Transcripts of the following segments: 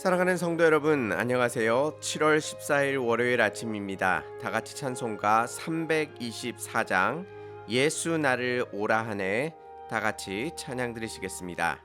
사랑하는 성도 여러분, 안녕하세요. 7월 14일 월요일 아침입니다. 다 같이 찬송가 324장 예수 나를 오라 하네 다 같이 찬양 드리시겠습니다.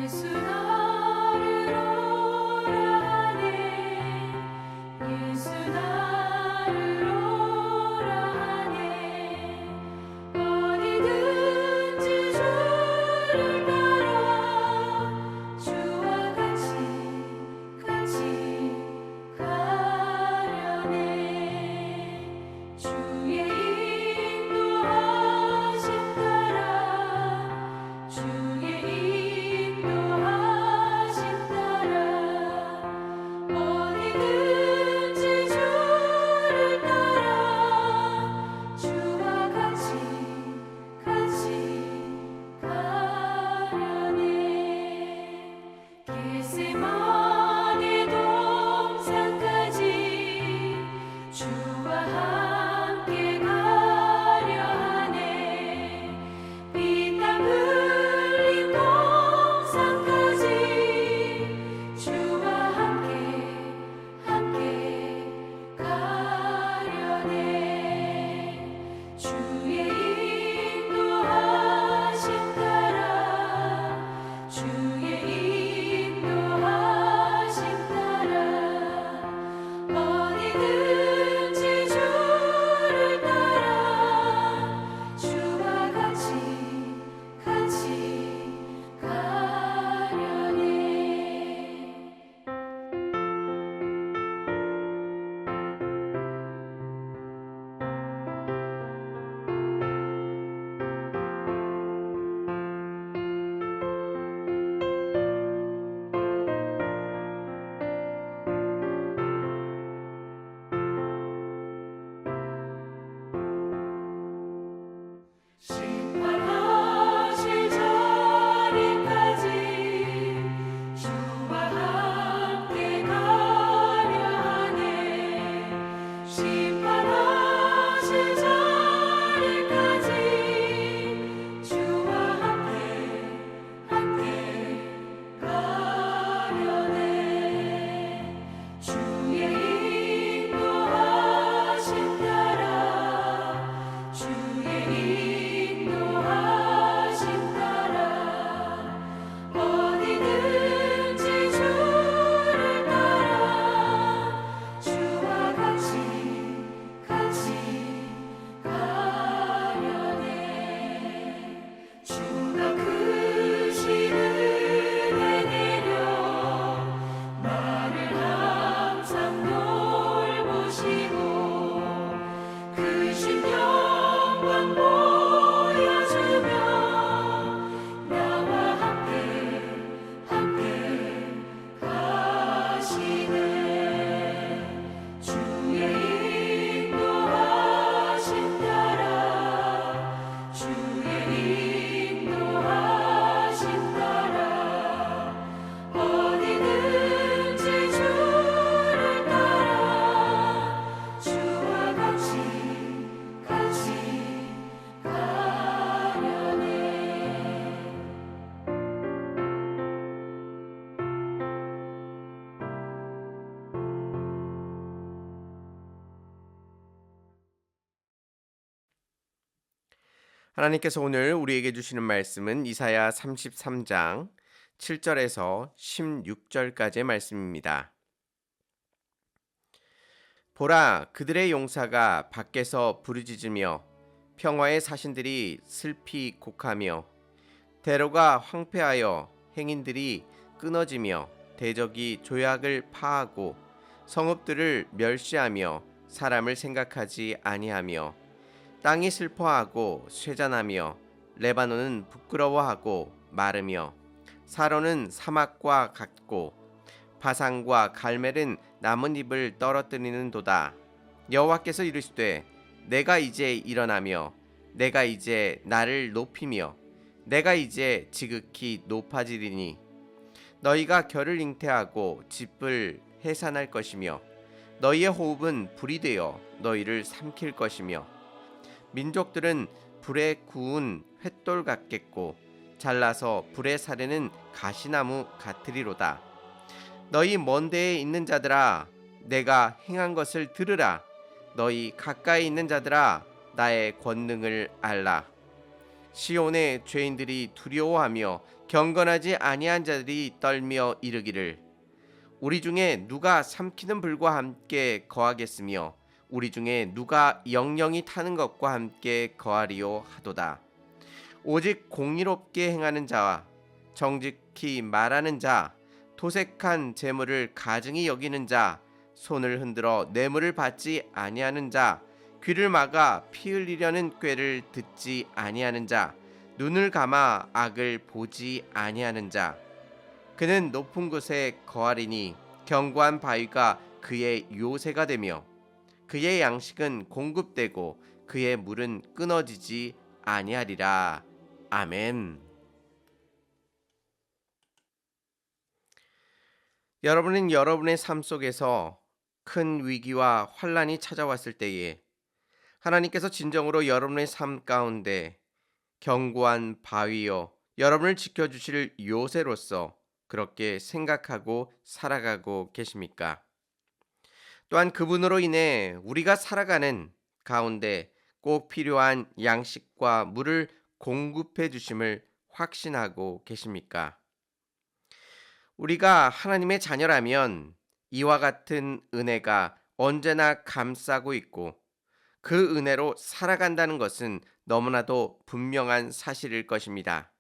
예수 나를 오라 하네 예수 나를 오라 하네 어디든지 주를 따라 주와 같이 가려네 주의 인도하심 따라 주의 인도하심 따라 어디든지 주를 따라 주와 같이 가려네 겟세마네 동산까지 주와 함께 가려 하네 피땀 흘린 동산까지 주와 함께 가려네 주의 인도하심 따라 주의 인도하심 따라 어디든지 주를 따라 주와 같이 가려네 심판하실 자리까지 주와 함께 가려 하네 심판하실 자리까지 주와 함께 가려네 주의 인도하심 따라 주의 인도하심 따라 어디든지 주를 따라 주와 같이 가려네 주가 크신 은혜 내려 나를 항상 돌보시고 크신 영광 보여주며 나와 함께 가시네 주의 인도하심 따라 주의 인도하심 따라 어디든지 주를 따라 주와 같이 가려네 하나님께서 오늘 우리에게 주시는 말씀은 이사야 33장 7절에서 16절까지의 말씀입니다. 보라, 그들의 용사가 밖에서 부르짖으며 평화의 사신들이 슬피 곡하며 대로가 황폐하여 행인들이 끊어지며 대적이 조약을 파하고 성읍들을 멸시하며 사람을 생각하지 아니하며 땅이 슬퍼하고 쇠잔하며 레바논은 부끄러워하고 마르며 사로는 사막과 같고 바산과 갈멜은 나뭇잎을 떨어뜨리는도다. 여호와께서 이르시되 내가 이제 일어나며 내가 이제 나를 높이며 내가 이제 지극히 높아지리니 너희가 결을 잉태하고 집을 해산할 것이며 너희의 호흡은 불이 되어 너희를 삼킬 것이며 민족들은 불에 구운 횃돌 같겠고 잘라서 불에 사르는 가시나무 같으리로다. 너희 먼 데에 있는 자들아 내가 행한 것을 들으라. 너희 가까이 있는 자들아 나의 권능을 알라. 시온의 죄인들이 두려워하며 경건하지 아니한 자들이 떨며 이르기를 우리 중에 누가 삼키는 불과 함께 거하겠으며 우리 중에 누가 영영이 타는 것과 함께 거하리요 하도다. 오직 공의롭게 행하는 자와 정직히 말하는 자, 도색한 재물을 가증히 여기는 자, 손을 흔들어 뇌물을 받지 아니하는 자, 귀를 막아 피 흘리려는 꾀를 듣지 아니하는 자, 눈을 감아 악을 보지 아니하는 자. 그는 높은 곳에 거하리니 견고한 바위가 그의 요새가 되며 그의 양식은 공급되고 그의 물은 끊어지지 아니하리라. 아멘. 여러분은 여러분의 삶 속에서 큰 위기와 환란이 찾아왔을 때에 하나님께서 진정으로 여러분의 삶 가운데 견고한 바위요 여러분을 지켜주실 요새로서 그렇게 생각하고 살아가고 계십니까? 또한 그분으로 인해 우리가 살아가는 가운데 꼭 필요한 양식과 물을 공급해 주심을 확신하고 계십니까? 우리가 하나님의 자녀라면 이와 같은 은혜가 언제나 감싸고 있고 그 은혜로 살아간다는 것은 너무나도 분명한 사실일 것입니다.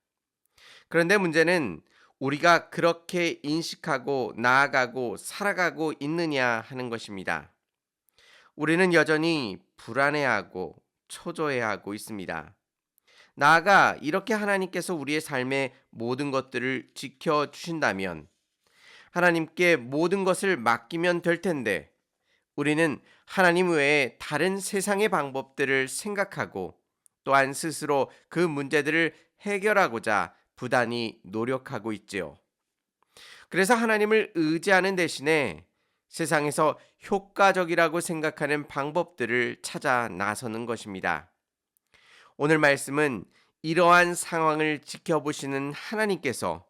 그런데 문제는 우리가 그렇게 인식하고 나아가고 살아가고 있느냐 하는 것입니다. 우리는 여전히 불안해하고 초조해하고 있습니다. 나아가 이렇게 하나님께서 우리의 삶의 모든 것들을 지켜주신다면 하나님께 모든 것을 맡기면 될 텐데 우리는 하나님 외에 다른 세상의 방법들을 생각하고 또한 스스로 그 문제들을 해결하고자 부단히 노력하고 있지요. 그래서 하나님을 의지하는 대신에 세상에서 효과적이라고 생각하는 방법들을 찾아 나서는 것입니다. 오늘 말씀은 이러한 상황을 지켜보시는 하나님께서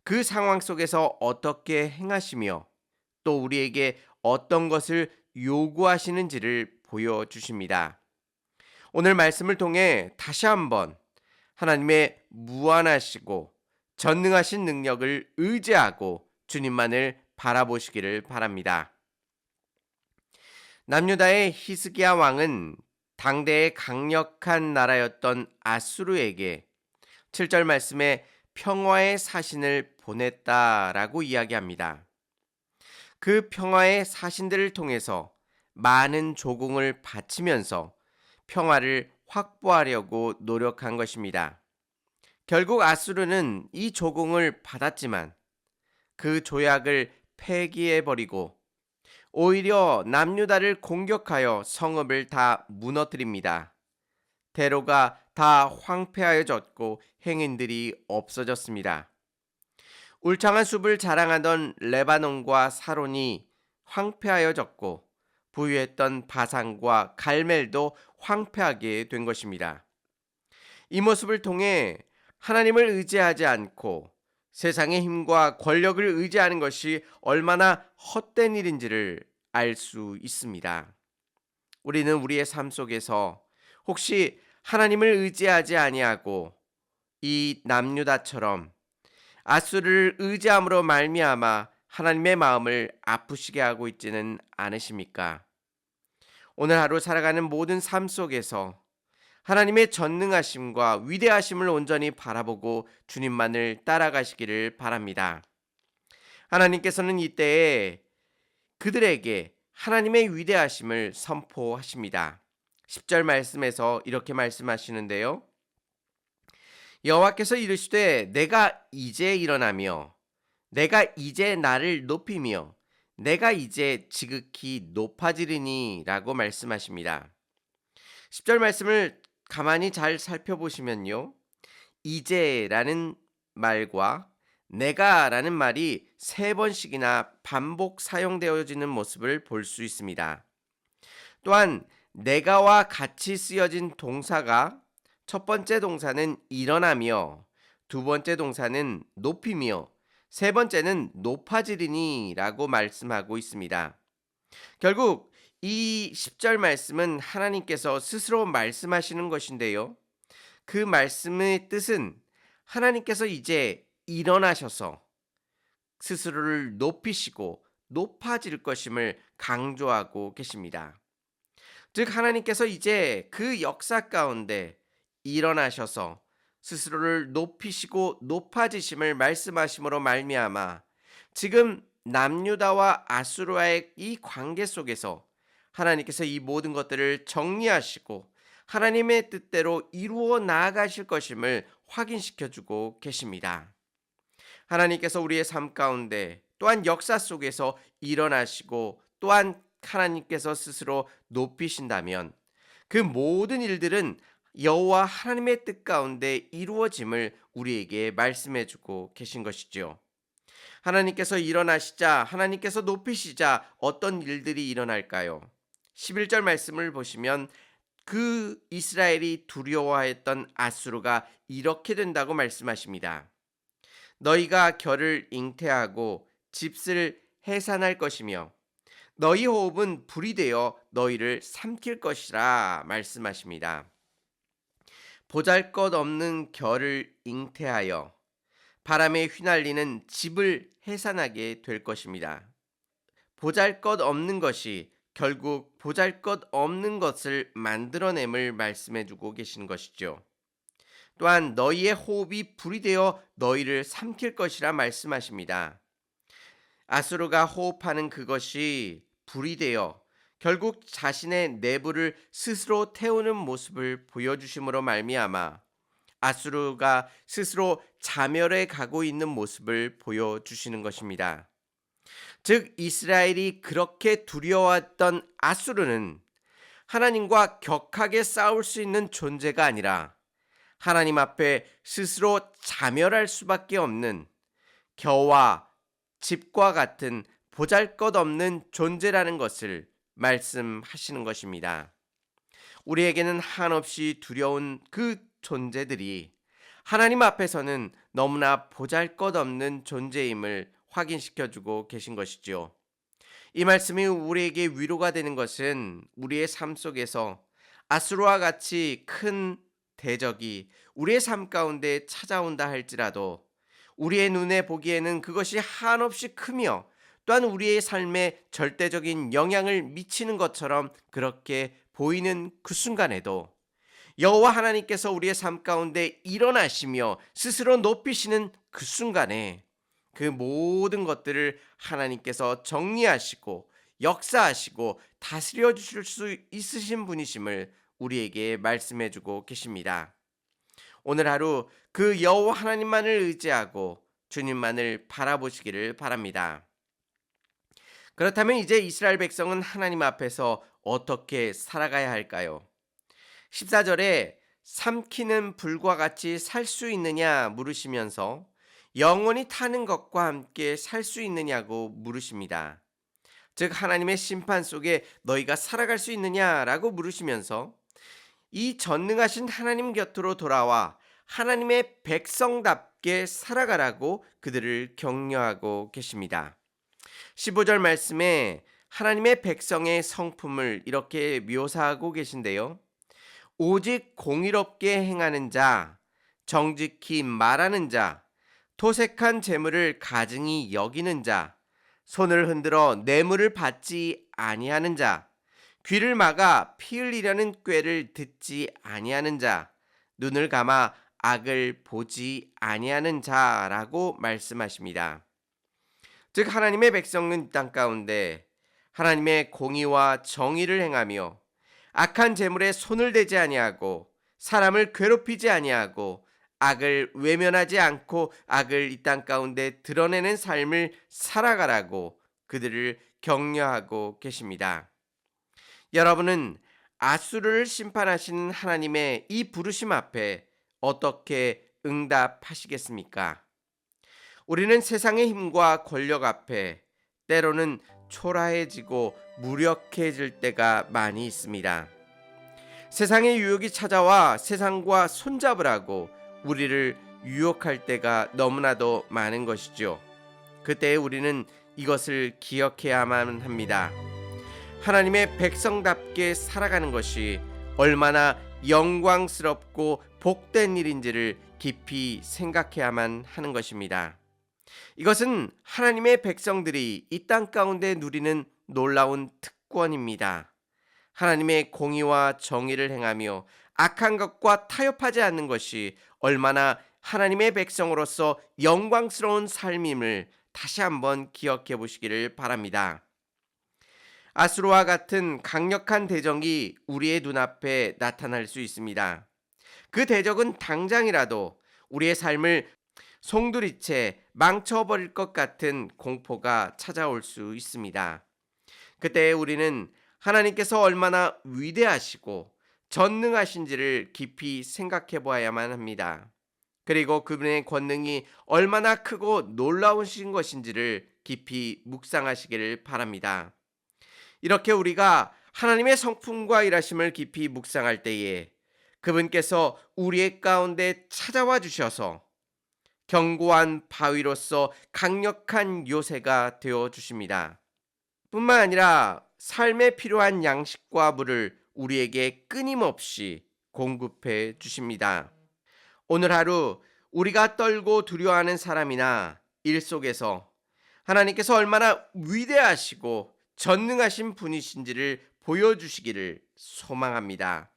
그 상황 속에서 어떻게 행하시며 또 우리에게 어떤 것을 요구하시는지를 보여주십니다. 오늘 말씀을 통해 다시 한번 하나님의 무한하시고 전능하신 능력을 의지하고 주님만을 바라보시기를 바랍니다. 남유다의 히스기야 왕은 당대의 강력한 나라였던 아수르에게 7절 말씀에 평화의 사신을 보냈다라고 이야기합니다. 그 평화의 사신들을 통해서 많은 조공을 바치면서 평화를 확보하려고 노력한 것입니다. 결국 아수르는 이 조공을 받았지만 그 조약을 폐기해버리고 오히려 남유다를 공격하여 성읍을 다 무너뜨립니다. 대로가 다 황폐하여졌고 행인들이 없어졌습니다. 울창한 숲을 자랑하던 레바논과 사론이 황폐하여졌고 부유했던 바산과 갈멜도 황폐하게 된 것입니다. 이 모습을 통해 하나님을 의지하지 않고 세상의 힘과 권력을 의지하는 것이 얼마나 헛된 일인지를 알 수 있습니다. 우리는 우리의 삶 속에서 혹시 하나님을 의지하지 아니하고 이 남유다처럼 아수르를 의지함으로 말미암아 하나님의 마음을 아프시게 하고 있지는 않으십니까? 오늘 하루 살아가는 모든 삶 속에서 하나님의 전능하심과 위대하심을 온전히 바라보고 주님만을 따라가시기를 바랍니다. 하나님께서는 이때에 그들에게 하나님의 위대하심을 선포하십니다. 10절 말씀에서 이렇게 말씀하시는데요. 여호와께서 이르시되 내가 이제 일어나며 내가 이제 나를 높이며 내가 이제 지극히 높아지리니 라고 말씀하십니다. 10절 말씀을 가만히 잘 살펴보시면요. 이제라는 말과 내가라는 말이 세 번씩이나 반복 사용되어지는 모습을 볼 수 있습니다. 또한 내가와 같이 쓰여진 동사가 첫 번째 동사는 일어나며 두 번째 동사는 높이며 세 번째는 높아지리니라고 말씀하고 있습니다. 결국 이 10절 말씀은 하나님께서 스스로 말씀하시는 것인데요. 그 말씀의 뜻은 하나님께서 이제 일어나셔서 스스로를 높이시고 높아질 것임을 강조하고 계십니다. 즉 하나님께서 이제 그 역사 가운데 일어나셔서 스스로를 높이시고 높아지심을 말씀하심으로 말미암아 지금 남유다와 아수르와의 이 관계 속에서 하나님께서 이 모든 것들을 정리하시고 하나님의 뜻대로 이루어 나아가실 것임을 확인시켜 주고 계십니다. 하나님께서 우리의 삶 가운데 또한 역사 속에서 일어나시고 또한 하나님께서 스스로 높이신다면 그 모든 일들은 여호와 하나님의 뜻 가운데 이루어짐을 우리에게 말씀해 주고 계신 것이죠. 하나님께서 일어나시자 하나님께서 높이시자 어떤 일들이 일어날까요? 11절 말씀을 보시면 그 이스라엘이 두려워했던 아수르가 이렇게 된다고 말씀하십니다. 너희가 결을 잉태하고 집을 해산할 것이며 너희 호흡은 불이 되어 너희를 삼킬 것이라 말씀하십니다. 보잘것없는 결을 잉태하여 바람에 휘날리는 집을 해산하게 될 것입니다. 보잘것없는 것이 결국 보잘것없는 것을 만들어냄을 말씀해 주고 계시는 것이죠. 또한 너희의 호흡이 불이 되어 너희를 삼킬 것이라 말씀하십니다. 아수르가 호흡하는 그것이 불이 되어 결국 자신의 내부를 스스로 태우는 모습을 보여주심으로 말미암아 아수르가 스스로 자멸해 가고 있는 모습을 보여주시는 것입니다. 즉 이스라엘이 그렇게 두려워했던 아수르는 하나님과 격하게 싸울 수 있는 존재가 아니라 하나님 앞에 스스로 자멸할 수밖에 없는 겨와 집과 같은 보잘것없는 존재라는 것을 말씀하시는 것입니다. 우리에게는 한없이 두려운 그 존재들이 하나님 앞에서는 너무나 보잘것없는 존재임을 확인시켜주고 계신 것이죠. 이 말씀이 우리에게 위로가 되는 것은 우리의 삶 속에서 아수르와 같이 큰 대적이 우리의 삶 가운데 찾아온다 할지라도 우리의 눈에 보기에는 그것이 한없이 크며 또한 우리의 삶에 절대적인 영향을 미치는 것처럼 그렇게 보이는 그 순간에도 여호와 하나님께서 우리의 삶 가운데 일어나시며 스스로 높이시는 그 순간에 그 모든 것들을 하나님께서 정리하시고 역사하시고 다스려 주실 수 있으신 분이심을 우리에게 말씀해 주고 계십니다. 오늘 하루 그 여호와 하나님만을 의지하고 주님만을 바라보시기를 바랍니다. 그렇다면 이제 이스라엘 백성은 하나님 앞에서 어떻게 살아가야 할까요? 14절에 삼키는 불과 같이 살 수 있느냐 물으시면서 영원히 타는 것과 함께 살 수 있느냐고 물으십니다. 즉 하나님의 심판 속에 너희가 살아갈 수 있느냐라고 물으시면서 이 전능하신 하나님 곁으로 돌아와 하나님의 백성답게 살아가라고 그들을 격려하고 계십니다. 15절 말씀에 하나님의 백성의 성품을 이렇게 묘사하고 계신데요. 오직 공의롭게 행하는 자, 정직히 말하는 자, 토색한 재물을 가증히 여기는 자, 손을 흔들어 뇌물을 받지 아니하는 자, 귀를 막아 피 흘리려는 꾀를 듣지 아니하는 자, 눈을 감아 악을 보지 아니하는 자라고 말씀하십니다. 즉 하나님의 백성은 땅 가운데 하나님의 공의와 정의를 행하며 악한 재물에 손을 대지 아니하고 사람을 괴롭히지 아니하고 악을 외면하지 않고 악을 이 땅 가운데 드러내는 삶을 살아가라고 그들을 격려하고 계십니다. 여러분은 아수르를 심판하시는 하나님의 이 부르심 앞에 어떻게 응답하시겠습니까? 우리는 세상의 힘과 권력 앞에 때로는 초라해지고 무력해질 때가 많이 있습니다. 세상의 유혹이 찾아와 세상과 손잡으라고 우리를 유혹할 때가 너무나도 많은 것이죠. 그때 우리는 이것을 기억해야만 합니다. 하나님의 백성답게 살아가는 것이 얼마나 영광스럽고 복된 일인지를 깊이 생각해야만 하는 것입니다. 이것은 하나님의 백성들이 이 땅 가운데 누리는 놀라운 특권입니다. 하나님의 공의와 정의를 행하며 악한 것과 타협하지 않는 것이 얼마나 하나님의 백성으로서 영광스러운 삶임을 다시 한번 기억해 보시기를 바랍니다. 아수르와 같은 강력한 대적이 우리의 눈앞에 나타날 수 있습니다. 그 대적은 당장이라도 우리의 삶을 송두리째 망쳐버릴 것 같은 공포가 찾아올 수 있습니다. 그때 우리는 하나님께서 얼마나 위대하시고 전능하신지를 깊이 생각해 보아야만 합니다. 그리고 그분의 권능이 얼마나 크고 놀라우신 것인지를 깊이 묵상하시기를 바랍니다. 이렇게 우리가 하나님의 성품과 일하심을 깊이 묵상할 때에 그분께서 우리의 가운데 찾아와 주셔서 견고한 바위로서 강력한 요새가 되어 주십니다. 뿐만 아니라 삶에 필요한 양식과 물을 우리에게 끊임없이 공급해 주십니다. 오늘 하루 우리가 떨고 두려워하는 사람이나 일 속에서 하나님께서 얼마나 위대하시고 전능하신 분이신지를 보여주시기를 소망합니다.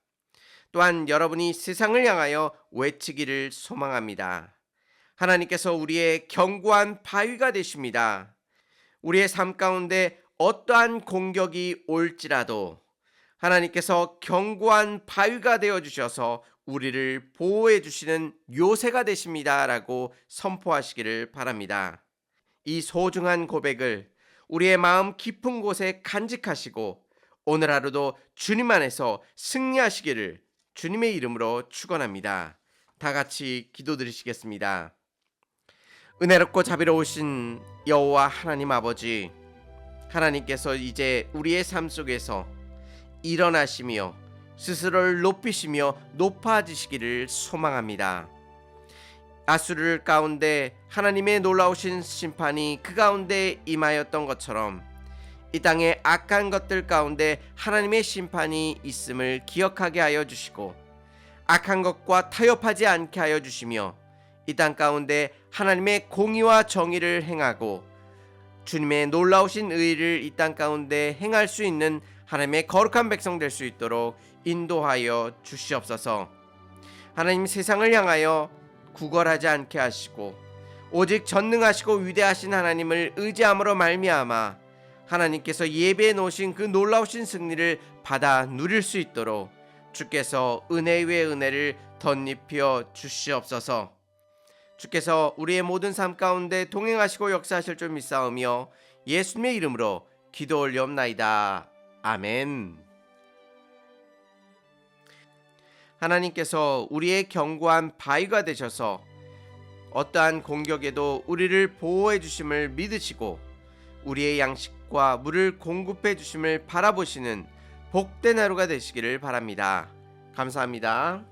또한 여러분이 세상을 향하여 외치기를 소망합니다. 하나님께서 우리의 견고한 바위가 되십니다. 우리의 삶 가운데 어떠한 공격이 올지라도 하나님께서 견고한 바위가 되어 주셔서 우리를 보호해 주시는 요새가 되십니다라고 선포하시기를 바랍니다. 이 소중한 고백을 우리의 마음 깊은 곳에 간직하시고 오늘 하루도 주님 안에서 승리하시기를 주님의 이름으로 축원합니다. 다 같이 기도드리시겠습니다. 은혜롭고 자비로우신 여호와 하나님 아버지, 하나님께서 이제 우리의 삶 속에서 일어나시며 스스로를 높이시며 높아지시기를 소망합니다. 아수르 가운데 하나님의 놀라우신 심판이 그 가운데 임하였던 것처럼 이 땅의 악한 것들 가운데 하나님의 심판이 있음을 기억하게 하여 주시고 악한 것과 타협하지 않게 하여 주시며 이 땅 가운데 하나님의 공의와 정의를 행하고 주님의 놀라우신 의를 이 땅 가운데 행할 수 있는 하나님의 거룩한 백성 될 수 있도록 인도하여 주시옵소서. 하나님, 세상을 향하여 구걸하지 않게 하시고 오직 전능하시고 위대하신 하나님을 의지함으로 말미암아 하나님께서 예배해 놓으신 그 놀라우신 승리를 받아 누릴 수 있도록 주께서 은혜 위에 은혜를 덧입혀 주시옵소서. 주께서 우리의 모든 삶 가운데 동행하시고 역사하실 줄 믿사오며 예수님의 이름으로 기도 올리옵나이다. 아멘. 하나님께서 우리의 견고한 바위가 되셔서 어떠한 공격에도 우리를 보호해 주심을 믿으시고 우리의 양식과 물을 공급해 주심을 바라보시는 복된 하루가 되시기를 바랍니다. 감사합니다.